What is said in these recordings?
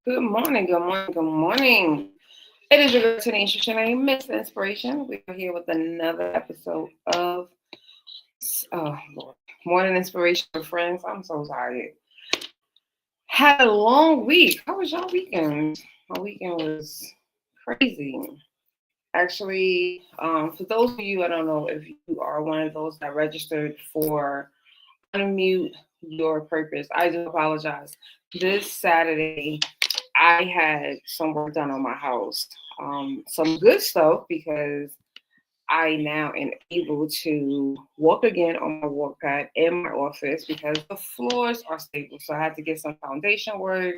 Good morning, good morning, good morning. It is your girl Tanisha Shanae, Miss Inspiration. We are here with another episode of Lord, Morning Inspiration with Friends. I'm so tired. Had a long week. How was your weekend? My weekend was crazy. Actually, for those of you, I don't know if you are one of those that registered for Unmute Your Purpose. I do apologize. This Saturday, I had some work done on my house. Some good stuff because I now am able to walk again on my walk pad in my office because the floors are stable. So I had to get some foundation work,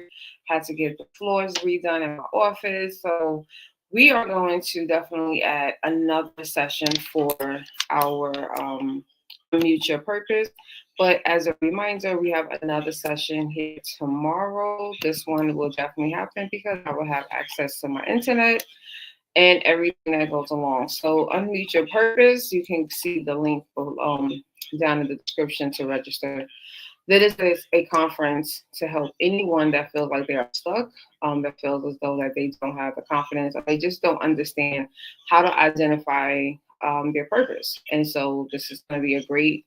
had to get the floors redone in my office. So we are going to definitely add another session for our Mutual Purpose. But as a reminder, we have another session here tomorrow. This one will definitely happen because I will have access to my internet and everything that goes along. So unmute your purpose. You can see the link down in the description to register. This is a conference to help anyone that feels like they are stuck, that feels as though that they don't have the confidence, or they just don't understand how to identify their purpose. And so this is going to be a great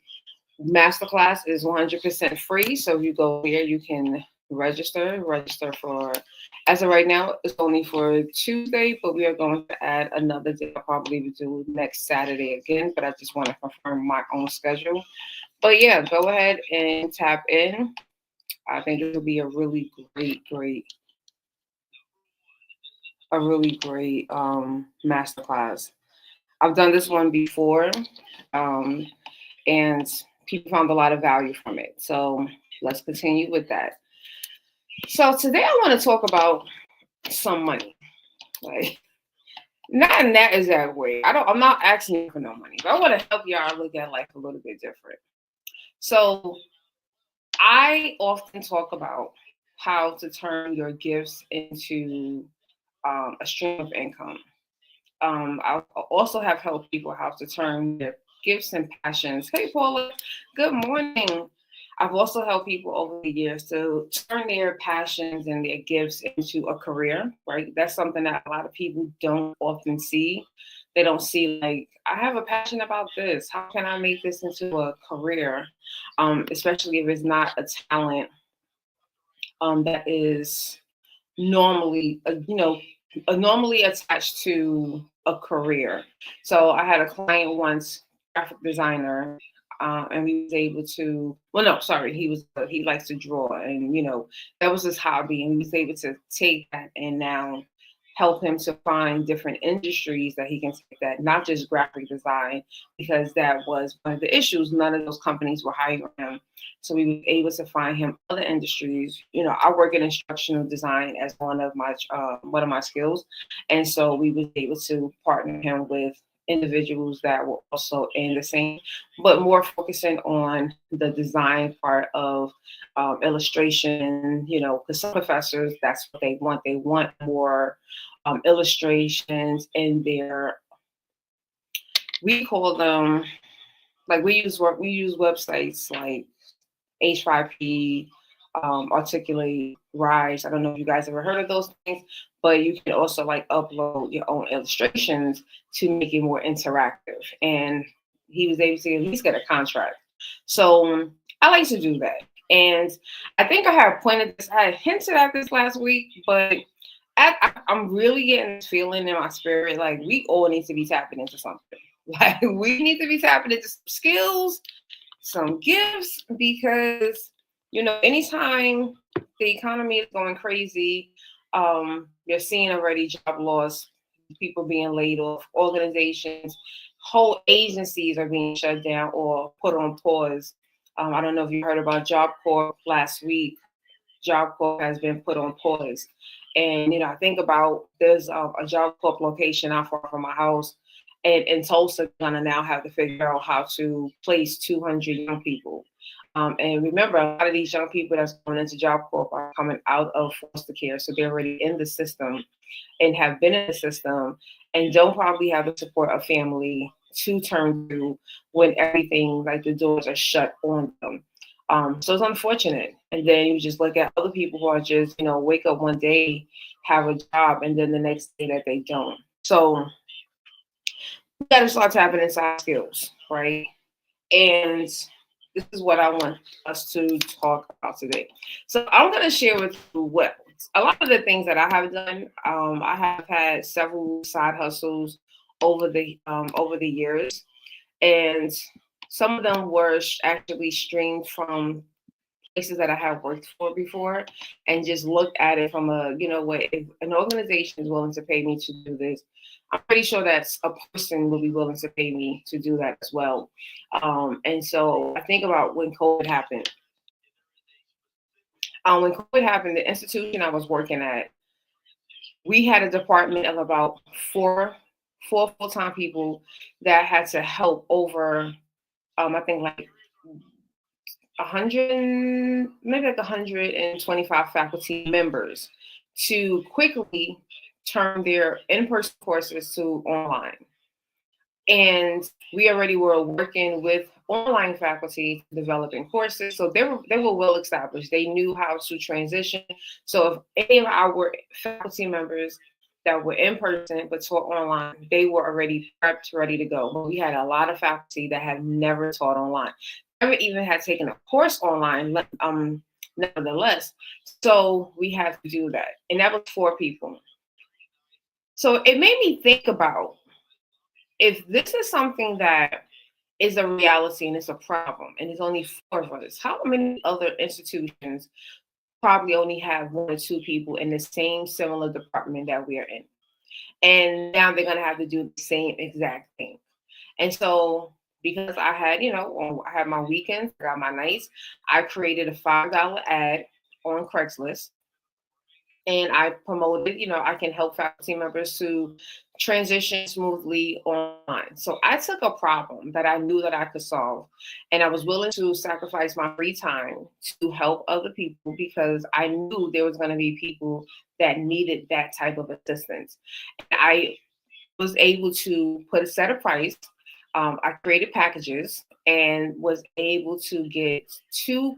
masterclass. Is 100% free. So if you go here, you can register for, as of right now, it's only for Tuesday, but we are going to add another day. I'll probably do next Saturday again, but I just want to confirm my own schedule. But yeah, go ahead and tap in. I think this will be a really great masterclass. I've done this one before, um, and people found a lot of value from it. So let's continue with that. So today I want to talk about some money. Like, not in that exact way. I'm not asking you for no money, but I want to help y'all look at life a little bit different. So I often talk about how to turn your gifts into a stream of income. I also have helped people how to turn their gifts and passions. Hey, Paula, good morning. I've also helped people over the years to turn their passions and their gifts into a career, right? That's something that a lot of people don't often see. They don't see, like, I have a passion about this. How can I make this into a career? Especially if it's not a talent that is normally, normally attached to a career. So I had a client once, graphic designer, and we was able to. Well, no, sorry, he likes to draw, and that was his hobby, and we was able to take that and now help him to find different industries that he can take that, not just graphic design, because that was one of the issues. None of those companies were hiring him. So we were able to find him other industries. I work in instructional design as one of my skills, and so we was able to partner him with individuals that were also in the same, but more focusing on the design part of illustration. Because some professors, that's what they want. They want more illustrations in their. We call them, like, we use websites like H5P, Articulate, Rise. I don't know if you guys ever heard of those things, but you can also like upload your own illustrations to make it more interactive. And he was able to at least get a contract. So I like to do that. And I think I had pointed this, I had hinted at this last week, but I'm really getting this feeling in my spirit like we all need to be tapping into something. Like we need to be tapping into some skills, some gifts, because anytime the economy is going crazy, you're seeing already job loss, people being laid off, organizations, whole agencies are being shut down or put on pause. I don't know if you heard about Job Corps last week. Job Corps has been put on pause, and I think about there's a Job Corps location out far from my house, and in Tulsa, gonna now have to figure out how to place 200 young people. And remember, a lot of these young people that's going into Job Corps are coming out of foster care, so they're already in the system and have been in the system and don't probably have the support of family to turn to when everything, like the doors are shut on them. So it's unfortunate. And then you just look at other people who are just, wake up one day, have a job, and then the next day that they don't. So we got to start tapping inside skills, right? And this is what I want us to talk about today. So I'm going to share with you what a lot of the things that I have done. I have had several side hustles over the years, and some of them were actually streamed from places that I have worked for before, and just looked at it from a, what, if an organization is willing to pay me to do this, I'm pretty sure that a person will be willing to pay me to do that as well. And so I think about when COVID happened. When COVID happened, the institution I was working at, we had a department of about four full-time people that had to help over, I think like 100, maybe like 125 faculty members to quickly turn their in-person courses to online. And we already were working with online faculty developing courses, so they were well established. They knew how to transition. So if any of our faculty members that were in person but taught online, they were already prepped, ready to go. But we had a lot of faculty that had never taught online, never even had taken a course online, nevertheless. So we had to do that. And that was 4 people. So it made me think about, if this is something that is a reality and it's a problem and it's only 4 of us, how many other institutions probably only have 1 or 2 people in the same similar department that we are in? And now they're going to have to do the same exact thing. And so, because I had, I had my weekends, I got my nights, I created a $5 ad on Craigslist, and I promoted, I can help faculty members to transition smoothly online. So I took a problem that I knew that I could solve, and I was willing to sacrifice my free time to help other people because I knew there was going to be people that needed that type of assistance. And I was able to put a set of price. I created packages and was able to get 2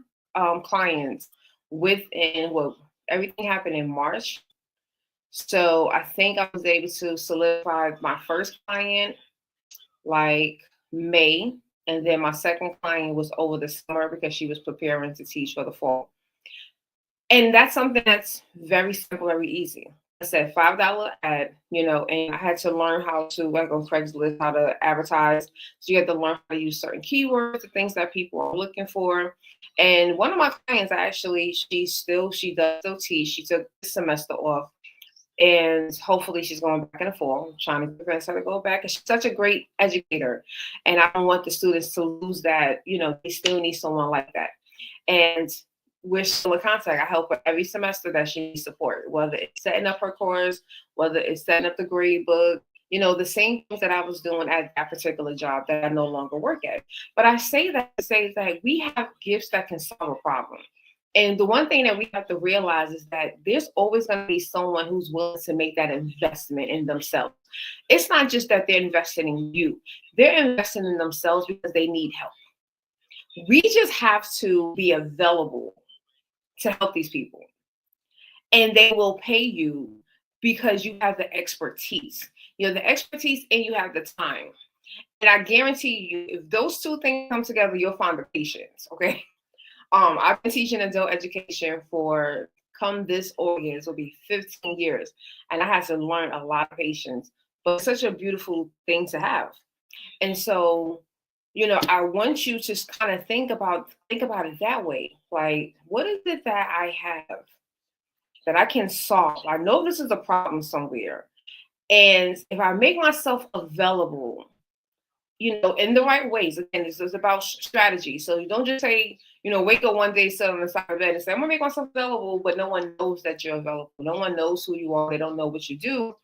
clients within, well, everything happened in March. So I think I was able to solidify my first client like May. And then my second client was over the summer because she was preparing to teach for the fall. And that's something that's very simple, very easy. I said $5 ad, and I had to learn how to, like on Craigslist, how to advertise. So you have to learn how to use certain keywords, the things that people are looking for. And one of my clients, actually, she does still teach. She took this semester off, and hopefully she's going back in the fall. I'm trying to convince her to go back. And she's such a great educator, and I don't want the students to lose that. They still need someone like that. And we're still in contact. I help her every semester that she needs support, whether it's setting up her course, whether it's setting up the grade book, the same things that I was doing at that particular job that I no longer work at. But I say that to say that we have gifts that can solve a problem. And the one thing that we have to realize is that there's always going to be someone who's willing to make that investment in themselves. It's not just that they're investing in you. They're investing in themselves because they need help. We just have to be available to help these people. And they will pay you because you have the expertise. The expertise and you have the time. And I guarantee you, if those 2 things come together, you'll find the patience, okay? I've been teaching adult education for, come this August, will be 15 years. And I had to learn a lot of patience, but it's such a beautiful thing to have. And so, I want you to kind of think about it that way. Like, what is it that I have that I can solve? I know this is a problem somewhere. And if I make myself available, in the right ways, again, this is about strategy. So you don't just say, wake up one day, sit on the side of the bed and say, I'm gonna make myself available, but no one knows that you're available. No one knows who you are. They don't know what you do.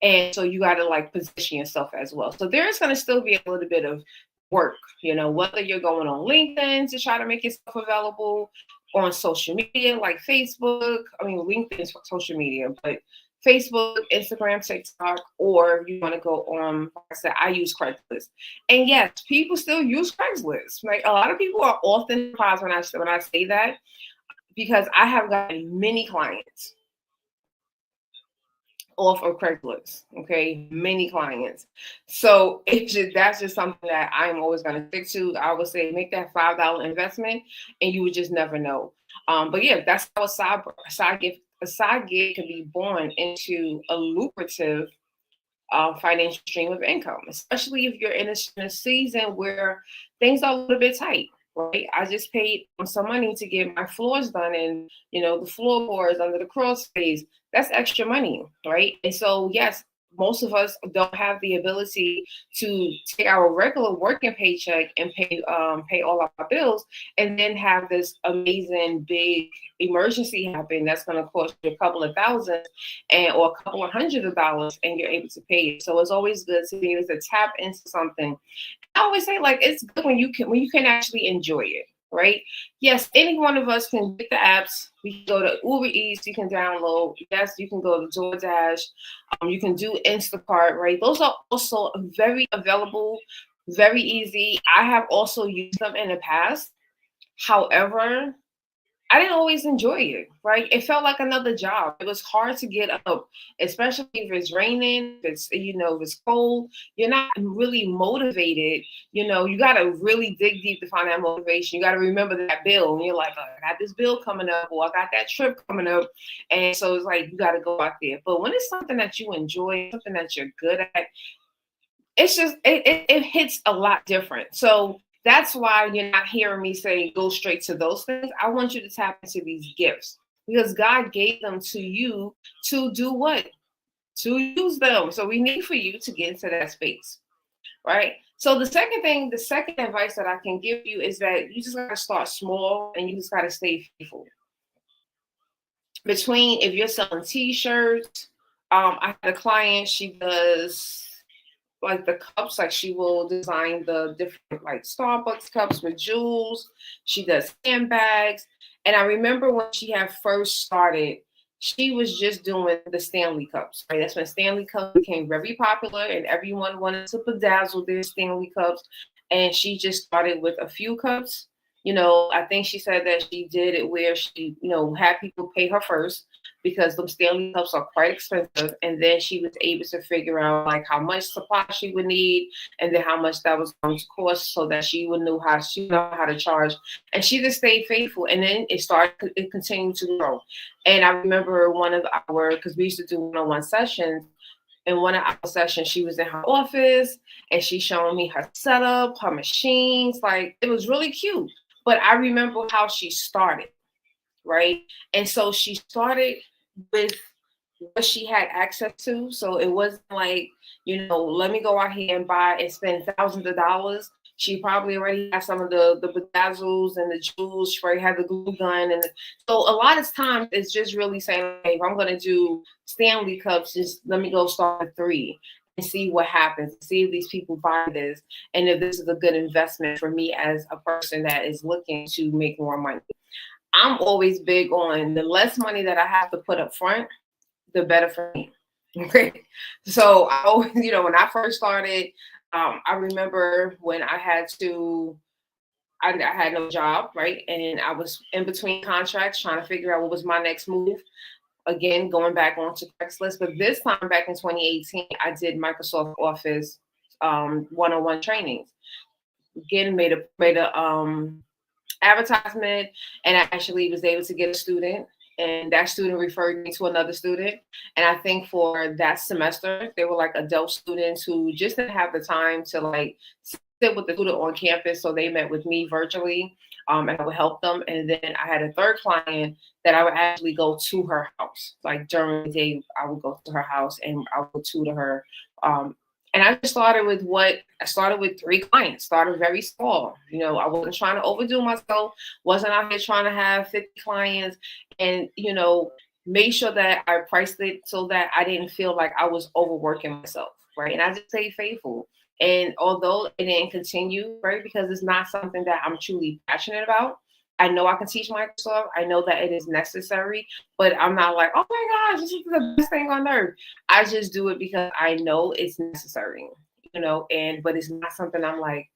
And so you got to like position yourself as well. So there's going to still be a little bit of work, whether you're going on LinkedIn to try to make yourself available, or on social media like Facebook. I mean, LinkedIn is social media, but Facebook, Instagram, TikTok, or you want to go on, like I said, I use Craigslist. And yes, people still use Craigslist. Like a lot of people are often surprised when I say that, because I have gotten many clients off of Craigslist. Okay, many clients. So that's just something that I'm always going to stick to. I would say make that $5 investment, and you would just never know. But yeah, that's how a side gig can be born into a lucrative financial stream of income, especially if you're in a season where things are a little bit tight. Right, I just paid some money to get my floors done, and the floorboards under the crawl space. That's extra money, right? And so, yes, most of us don't have the ability to take our regular working paycheck and pay all our bills, and then have this amazing big emergency happen that's going to cost you a couple of thousand or a couple of hundred of dollars, and you're able to pay it. So it's always good to be able to tap into something. I always say, like, it's good when you can actually enjoy it, right? Yes, any one of us can get the apps. We can go to Uber Eats, you can download. Yes, you can go to DoorDash. You can do Instacart, right? Those are also very available, very easy. I have also used them in the past. However, I didn't always enjoy it, right? It felt like another job. It was hard to get up, especially if it's raining, if it's cold. You're not really motivated. You got to really dig deep to find that motivation. You got to remember that bill. And you're like, oh, I got this bill coming up, or I got that trip coming up. And so it's like, you got to go out there. But when it's something that you enjoy, something that you're good at, it's just it hits a lot different. So that's why you're not hearing me say go straight to those things. I want you to tap into these gifts, because God gave them to you to do what? To use them. So we need for you to get into that space, right? So the second advice that I can give you is that you just got to start small, and you just got to stay faithful. If you're selling t-shirts, I had a client, she does like the cups, like she will design the different like Starbucks cups with jewels. She does handbags. And I remember when she had first started, she was just doing the Stanley cups, right? That's when Stanley cups became very popular, and everyone wanted to bedazzle their Stanley cups. And she just started with a few cups. I think she said that she did it where she, had people pay her first, because them Stanley cups are quite expensive. And then she was able to figure out like how much supply she would need, and then how much that was going to cost, so that she would know how to charge. And she just stayed faithful. And then it continued to grow. And I remember because we used to do one-on-one sessions. In one of our sessions, she was in her office, and she showing me her setup, her machines. Like, it was really cute. But I remember how she started, right? And so she started with what she had access to. So it wasn't like, let me go out here and buy and spend thousands of dollars. She probably already had some of the bedazzles and the jewels. She already had the glue gun. And so a lot of times it's just really saying, hey, if I'm going to do Stanley cups, just let me go start with 3 and see what happens. See if these people buy this, and if this is a good investment for me as a person that is looking to make more money. I'm always big on the less money that I have to put up front, the better for me. Okay. So I always, when I first started, I remember when I had no job, right? And I was in between contracts trying to figure out what was my next move. Again, going back onto Craigslist, but this time back in 2018, I did Microsoft Office one-on-one trainings. Again, made a advertisement, and I actually was able to get a student, and that student referred me to another student. And I think for that semester, they were like adult students who just didn't have the time to like sit with the student on campus, so they met with me virtually, and I would help them. And then I had a third client that I would actually go to her house, like during the day. I would go to her house and I would tutor her. And I just started with 3 clients, started very small. I wasn't trying to overdo myself, wasn't out here trying to have 50 clients, and, made sure that I priced it so that I didn't feel like I was overworking myself, right? And I just stayed faithful. And although it didn't continue, right, because it's not something that I'm truly passionate about, I know I can teach Microsoft. I know that it is necessary, but I'm not like, oh my gosh, this is the best thing on earth. I just do it because I know it's necessary, and but it's not something I'm like,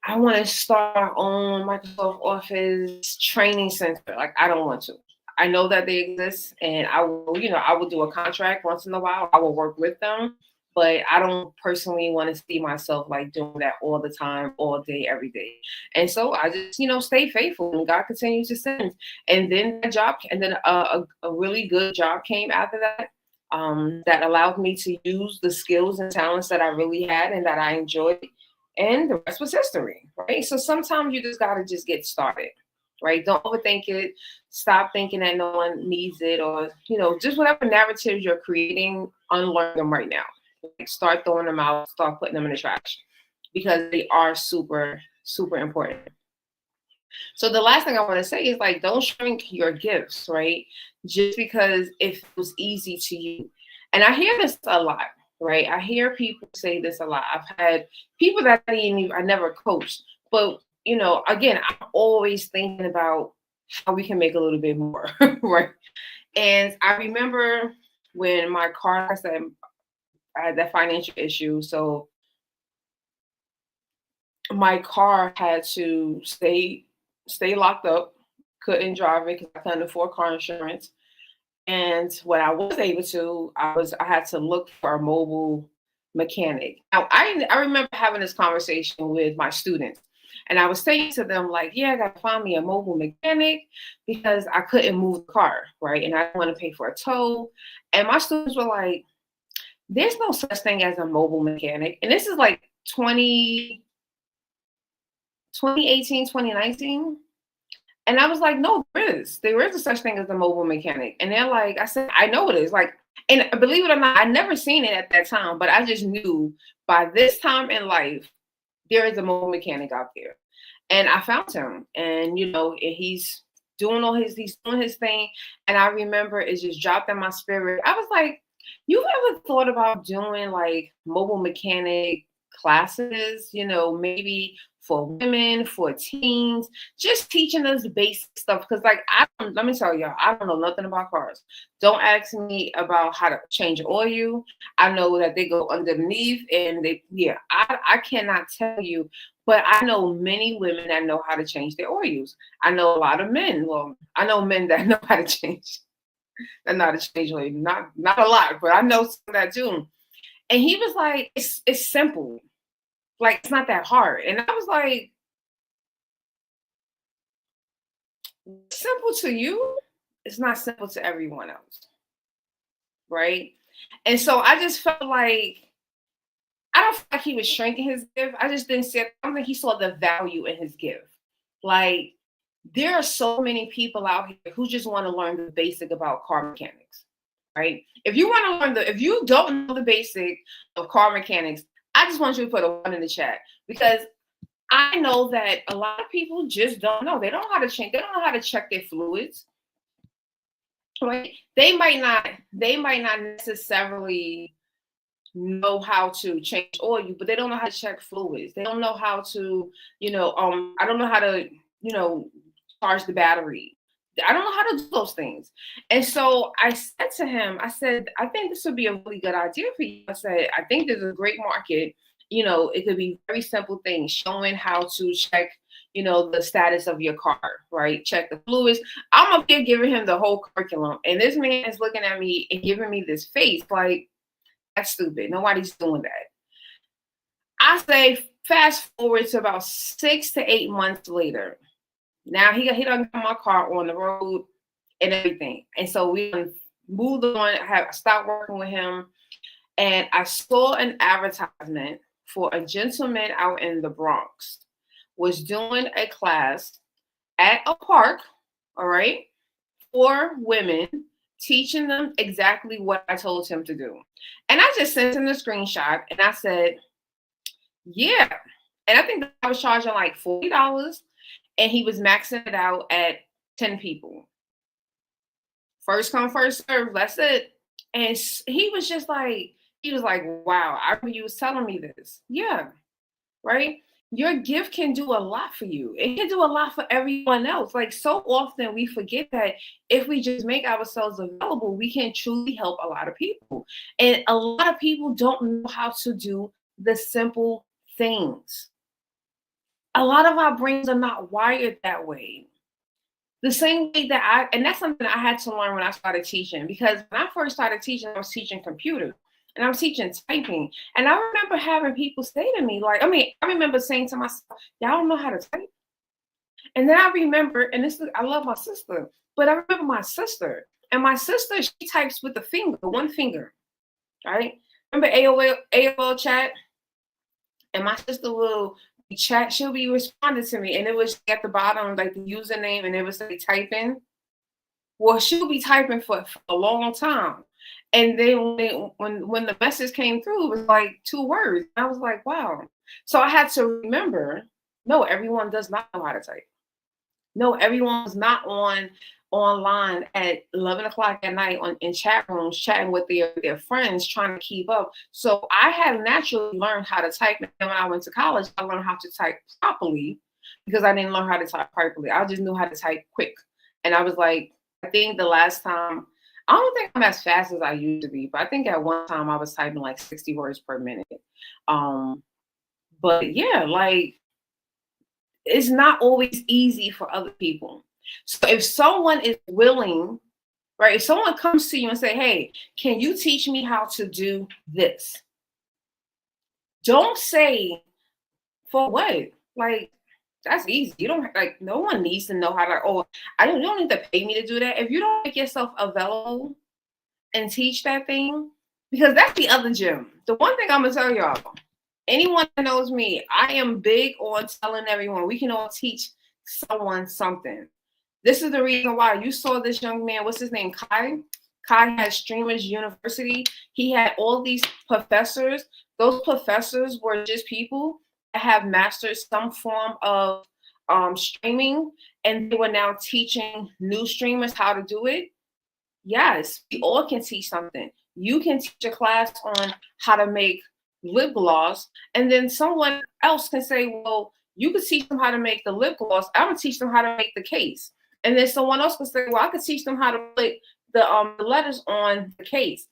I want to start my own Microsoft Office training center. Like, I don't want to. I know that they exist, and I will do a contract once in a while. I will work with them, but I don't personally want to see myself like doing that all the time, all day, every day. And so I just, stay faithful, and God continues to send. And then a really good job came after that. That allowed me to use the skills and talents that I really had and that I enjoyed, and the rest was history, right? So sometimes you just got to just get started, right? Don't overthink it. Stop thinking that no one needs it, or just whatever narratives you're creating, unlearn them right now. Like, start throwing them out, start putting them in the trash, because they are super, super important. So the last thing I want to say is, like, don't shrink your gifts, right? Just because it feels easy to you. And I hear this a lot, right? I hear people say this a lot. I've had people that I never coached, but again, I'm always thinking about how we can make a little bit more, right? And I remember when my car, I said, I had that financial issue, so my car had to stay locked up, couldn't drive it because I couldn't afford car insurance. And when I was able to, I had to look for a mobile mechanic. Now I remember having this conversation with my students, and I was saying to them, like, yeah, I gotta find me a mobile mechanic because I couldn't move the car, right? And I didn't want to pay for a tow. And my students were like, there's no such thing as a mobile mechanic. And this is like 2018, 2019. And I was like, no, there is. There is a such thing as a mobile mechanic. And they're like, I said, I know it is. Like, and believe it or not, I never seen it at that time, but I just knew by this time in life, there is a mobile mechanic out there. And I found him. And he's he's doing his thing. And I remember it just dropped in my spirit. I was like, you ever thought about doing like mobile mechanic classes, maybe for women, for teens, just teaching us basic stuff? Because, like, let me tell y'all, I don't know nothing about cars. Don't ask me about how to change oil. I know that they go underneath, and I cannot tell you, but I know many women that know how to change their oils. I know a lot of men. Well, I know men that know how to change. And not a change oil, not a lot, but I know some that do. And he was like, it's simple. Like, it's not that hard. And I was like, simple to you, it's not simple to everyone else. Right. And so I just felt like, I don't feel like he was shrinking his gift. I just didn't see it. I don't think he saw the value in his gift. Like, there are so many people out here who just want to learn the basic about car mechanics, right? If you want to if you don't know the basic of car mechanics, I just want you to put a 1 in the chat, because I know that a lot of people just don't know. They don't know how to change. They don't know how to check their fluids, right? They might not necessarily know how to change oil, but they don't know how to check fluids. They don't know how to, I don't know how to, charge the battery. I don't know how to do those things. And so I said to him, I said, I think this would be a really good idea for you. I said, I think there's a great market. It could be very simple things, showing how to check, the status of your car, right? Check the fluids. I'm up here giving him the whole curriculum. And this man is looking at me and giving me this face like, that's stupid. Nobody's doing that. I say fast forward to about 6 to 8 months later. Now he done got my car on the road and everything. And so we moved on, have stopped working with him. And I saw an advertisement for a gentleman out in the Bronx was doing a class at a park, all right, for women, teaching them exactly what I told him to do. And I just sent him the screenshot and I said, yeah. And I think I was charging like $40, and he was maxing it out at 10 people. First come, first serve. That's it. And he was just like, wow, I remember you was telling me this. Yeah. Right. your gift can do a lot for you. It can do a lot for everyone else. Like, so often we forget that if we just make ourselves available, we can truly help a lot of people. And a lot of people don't know how to do the simple things. A lot of our brains are not wired that way. The same way that and that's something I had to learn when I started teaching, because when I first started teaching, I was teaching computer and I was teaching typing. And I remember having people say to me, like, I remember saying to myself, y'all don't know how to type. And then I remember, and I love my sister, but I remember my sister. And my sister, she types with the finger, one finger, right? Remember AOL chat? And my sister will chat, she'll be responding to me, and it was at the bottom, like the username, and it would say typing. Well, she'll be typing for a long time. And then when the message came through, it was like 2 words. I was like, wow. So I had to remember, no, everyone does not know how to type. No, everyone's not online at 11 o'clock at night in chat rooms chatting with their friends trying to keep up. So I had naturally learned how to type. And when I went to college, I learned how to type properly because I didn't learn how to type properly. I just knew how to type quick. And I was like, I think the last time, I don't think I'm as fast as I used to be, but I think at one time I was typing like 60 words per minute. But yeah, like, it's not always easy for other people. So if someone is willing, right, if someone comes to you and say, hey, can you teach me how to do this? Don't say, for what? Like, that's easy. You don't, like, no one needs to know how to, you don't need to pay me to do that. If you don't make yourself available and teach that thing, because that's the other gym. The one thing I'm gonna tell y'all, anyone that knows me, I am big on telling everyone we can all teach someone something. This is the reason why you saw this young man, what's his name, Kai? Kai had Streamers University. He had all these professors. Those professors were just people that have mastered some form of streaming, and they were now teaching new streamers how to do it. Yes, we all can teach something. You can teach a class on how to make lip gloss, and then someone else can say, well, you could teach them how to make the lip gloss. I'm gonna teach them how to make the case. And then someone else could say, well, I could teach them how to put the letters on the case.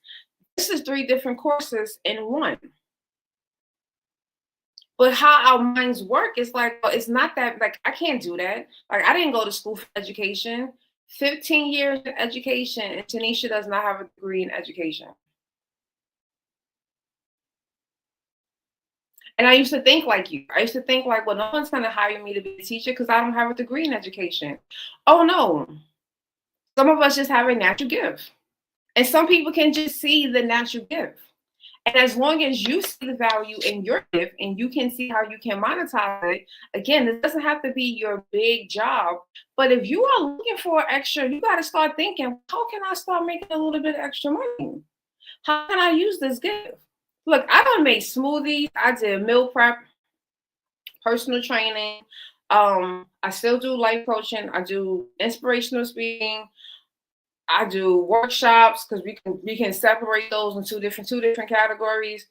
This is 3 different courses in one. But how our minds work is like, well, it's not that, like, I can't do that. Like, I didn't go to school for education. 15 years in education, and Tanisha does not have a degree in education. And I used to think like you. I used to think like, well, no one's going to hire me to be a teacher because I don't have a degree in education. Oh, no. Some of us just have a natural gift. And some people can just see the natural gift. And as long as you see the value in your gift and you can see how you can monetize it, again, it doesn't have to be your big job. But if you are looking for extra, you got to start thinking, how can I start making a little bit of extra money? How can I use this gift? Look, I don't make smoothies. I did meal prep, personal training. I still do life coaching. I do inspirational speaking. I do workshops because we can separate those in two different categories.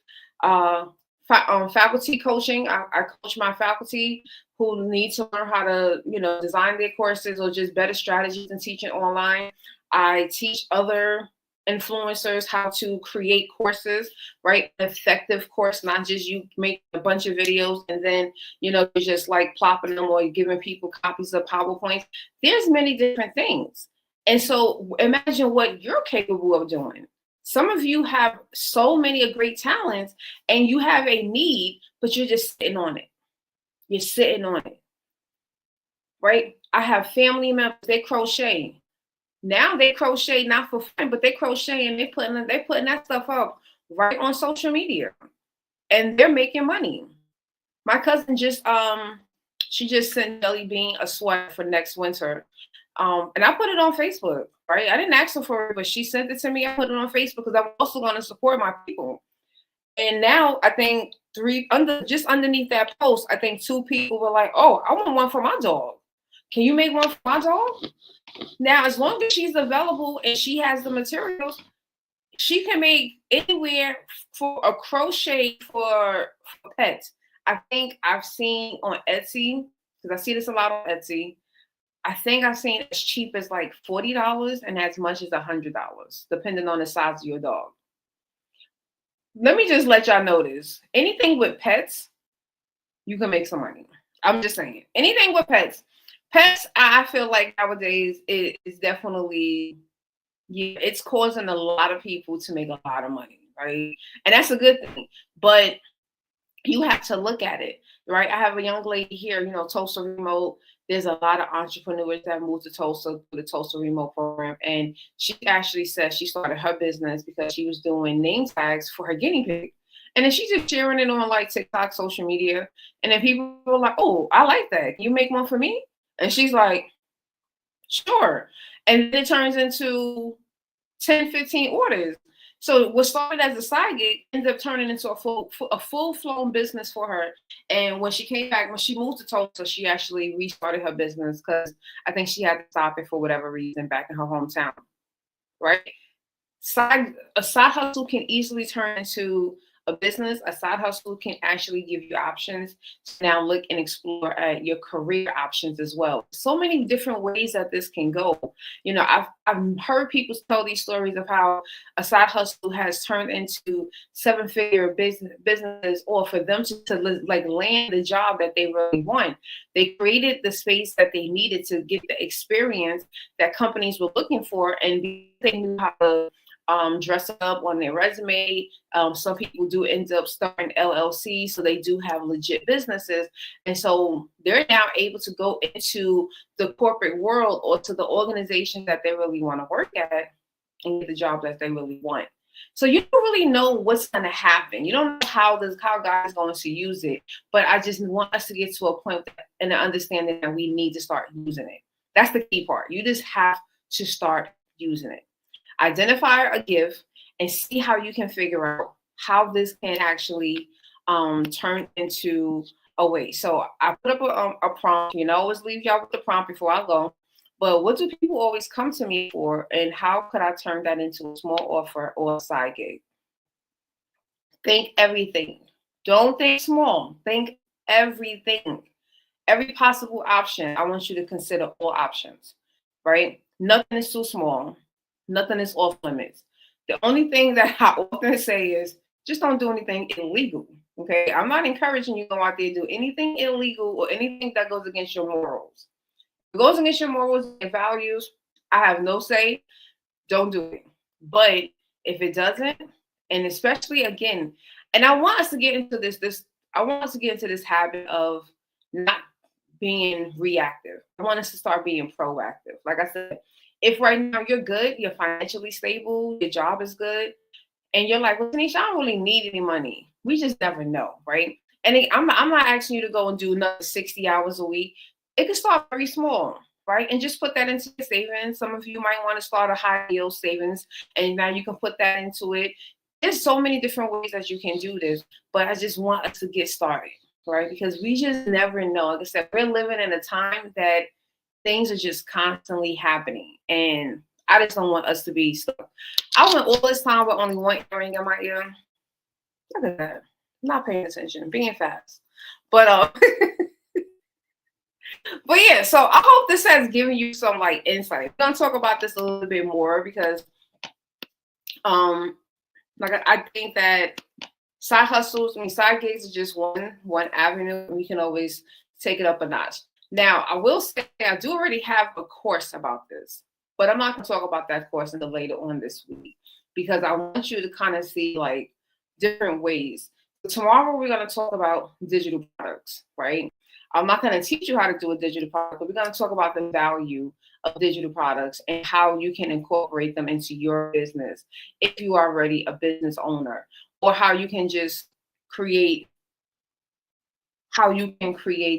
Faculty coaching. I coach my faculty who need to learn how to, design their courses or just better strategies in teaching online. I teach other influencers how to create courses, right? Effective course, not just you make a bunch of videos and then, you're just like plopping them or giving people copies of PowerPoints. There's many different things. And so imagine what you're capable of doing. Some of you have so many great talents and you have a need, but you're just sitting on it. You're sitting on it, right? I have family members, they crochet. Now they crochet not for fun, but they crochet and they're putting that stuff up right on social media and they're making money. My cousin she just sent Jelly Bean a sweater for next winter. And I put it on Facebook, right? I didn't ask her for it, but she sent it to me. I put it on Facebook because I'm also going to support my people. And now I think just underneath that post, I think 2 people were like, oh, I want one for my dog. Can you make one for my dog? Now, as long as she's available and she has the materials, she can make anywhere for a crochet for pets. I think I've seen on Etsy, because I see this a lot on Etsy. I think I've seen as cheap as like $40 and as much as $100, depending on the size of your dog. Let me just let y'all know this. Anything with pets, you can make some money. I'm just saying. Anything with pets. Pets, I feel like nowadays it is definitely, yeah, it's causing a lot of people to make a lot of money, right? And that's a good thing. But you have to look at it, right? I have a young lady here, Tulsa Remote. There's a lot of entrepreneurs that moved to Tulsa through the Tulsa Remote program. And she actually says she started her business because she was doing name tags for her guinea pig. And then she's just sharing it on like TikTok, social media. And then people are like, oh, I like that. Can you make one for me? And she's like, sure. And then it turns into 10, 15 orders. So what started as a side gig ended up turning into a full-blown business for her. And when she came back, when she moved to Tulsa, she actually restarted her business because I think she had to stop it for whatever reason back in her hometown, right? A side hustle can easily turn into a business. A side hustle can actually give you options to now look and explore at your career options as well. So many different ways that this can go. I've heard people tell these stories of how a side hustle has turned into seven-figure businesses, or for them to like land the job that they really want. They created the space that they needed to get the experience that companies were looking for, and they knew how to dress up on their resume. Some people do end up starting LLC, so they do have legit businesses. And so they're now able to go into the corporate world or to the organization that they really want to work at and get the job that they really want. So you don't really know what's going to happen. You don't know how God is going to use it. But I just want us to get to a point and an understanding that we need to start using it. That's the key part. You just have to start using it. Identify a gift and see how you can figure out how this can actually turn into a way. So I put up a prompt. I always leave y'all with the prompt before I go. But what do people always come to me for, and how could I turn that into a small offer or a side gig? Think everything. Don't think small. Think everything. Every possible option. I want you to consider all options, right? Nothing is too small. Nothing is off limits. The only thing that I often say is just don't do anything illegal. Okay. I'm not encouraging you to go out there and do anything illegal or anything that goes against your morals. If it goes against your morals and values, I have no say. Don't do it. But if it doesn't, and especially again, and I want us to get into I want us to get into this habit of not being reactive. I want us to start being proactive. Like I said, if right now you're good, you're financially stable, your job is good, and you're like, well, Tanisha, I don't really need any money. We just never know, right? And I'm not asking you to go and do another 60 hours a week. It can start very small, right? And just put that into your savings. Some of you might want to start a high yield savings, and now you can put that into it. There's so many different ways that you can do this, but I just want us to get started, right? Because we just never know. Like I said, we're living in a time that things are just constantly happening, and I just don't want us to be stuck. I went all this time with only one earring in my ear. Look at that. Not paying attention, being fast. But but yeah, so I hope this has given you some like insight. We're gonna talk about this a little bit more because like I think that side side gigs are just one avenue. We can always take it up a notch. Now, I will say I do already have a course about this, but I'm not going to talk about that course until later on this week because I want you to kind of see like different ways. Tomorrow, we're going to talk about digital products, right? I'm not going to teach you how to do a digital product, but we're going to talk about the value of digital products and how you can incorporate them into your business if you are already a business owner, or how you can just create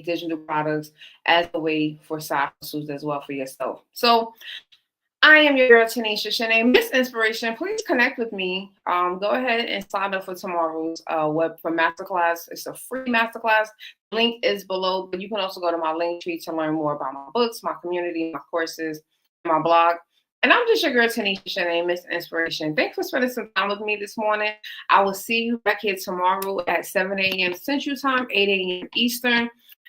digital products as a way for side hustles as well for yourself. So I am your girl, Tanisha Shanae. Miss Inspiration, please connect with me. Go ahead and sign up for tomorrow's masterclass. It's a free masterclass. Link is below, but you can also go to my link tree to learn more about my books, my community, my courses, my blog. And I'm just your girl, Tanisha Shanae, Miss Inspiration. Thanks for spending some time with me this morning. I will see you back here tomorrow at 7 a.m. Central Time, 8 a.m. Eastern.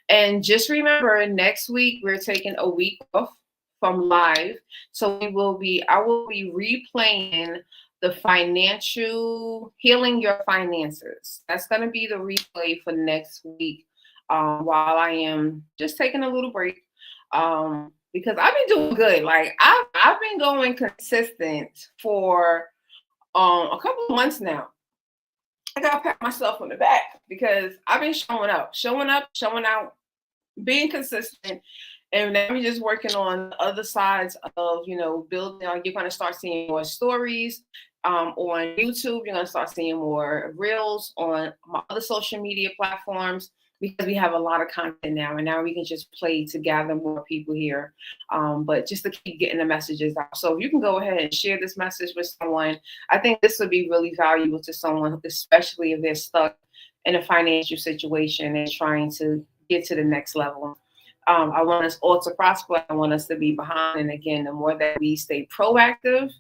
And just remember, next week we're taking a week off from live. So I will be replaying the financial healing your finances. That's going to be the replay for next week. While I am just taking a little break. Because I've been doing good. Like I've been going consistent for a couple of months now. I gotta pat myself on the back because I've been showing up, showing out, being consistent. And now we're just working on other sides of, building. You're going to start seeing more stories on YouTube. You're going to start seeing more reels on my other social media platforms because we have a lot of content now. And now we can just play to gather more people here. But just to keep getting the messages out. So if you can go ahead and share this message with someone, I think this would be really valuable to someone, especially if they're stuck in a financial situation and trying to get to the next level. I want us all to prosper. I want us to be behind. And again, the more that we stay proactive,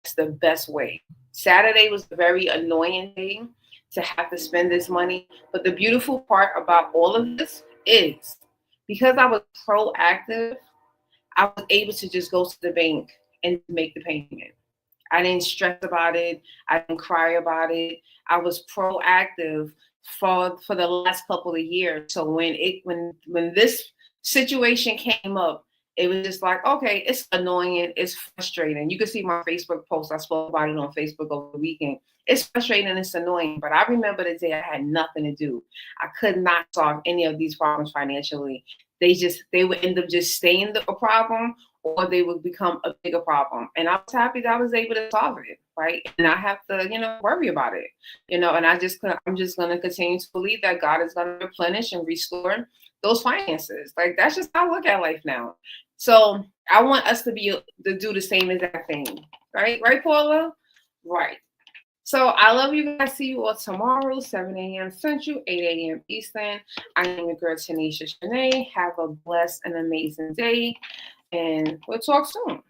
that's the best way. Saturday was a very annoying day to have to spend this money. But the beautiful part about all of this is because I was proactive, I was able to just go to the bank and make the payment. I didn't stress about it. I didn't cry about it. I was proactive for the last couple of years. So when this situation came up, it was just like, okay, it's annoying, it's frustrating. You can see my Facebook post. I spoke about it on Facebook over the weekend. It's frustrating, it's annoying. But I remember the day I had nothing to do. I could not solve any of these problems financially. They would end up just staying a problem, or they would become a bigger problem. And I was happy that I was able to solve it, right? And I have to, worry about it, and I'm just going to continue to believe that God is going to replenish and restore those finances. Like, that's just how I look at life now. So I want us to do the same exact thing, right? Right, Paula? Right. So I love you guys. See you all tomorrow, 7 a.m. Central, 8 a.m. Eastern. I am your girl, Tanisha Shanae. Have a blessed and amazing day. And we'll talk soon.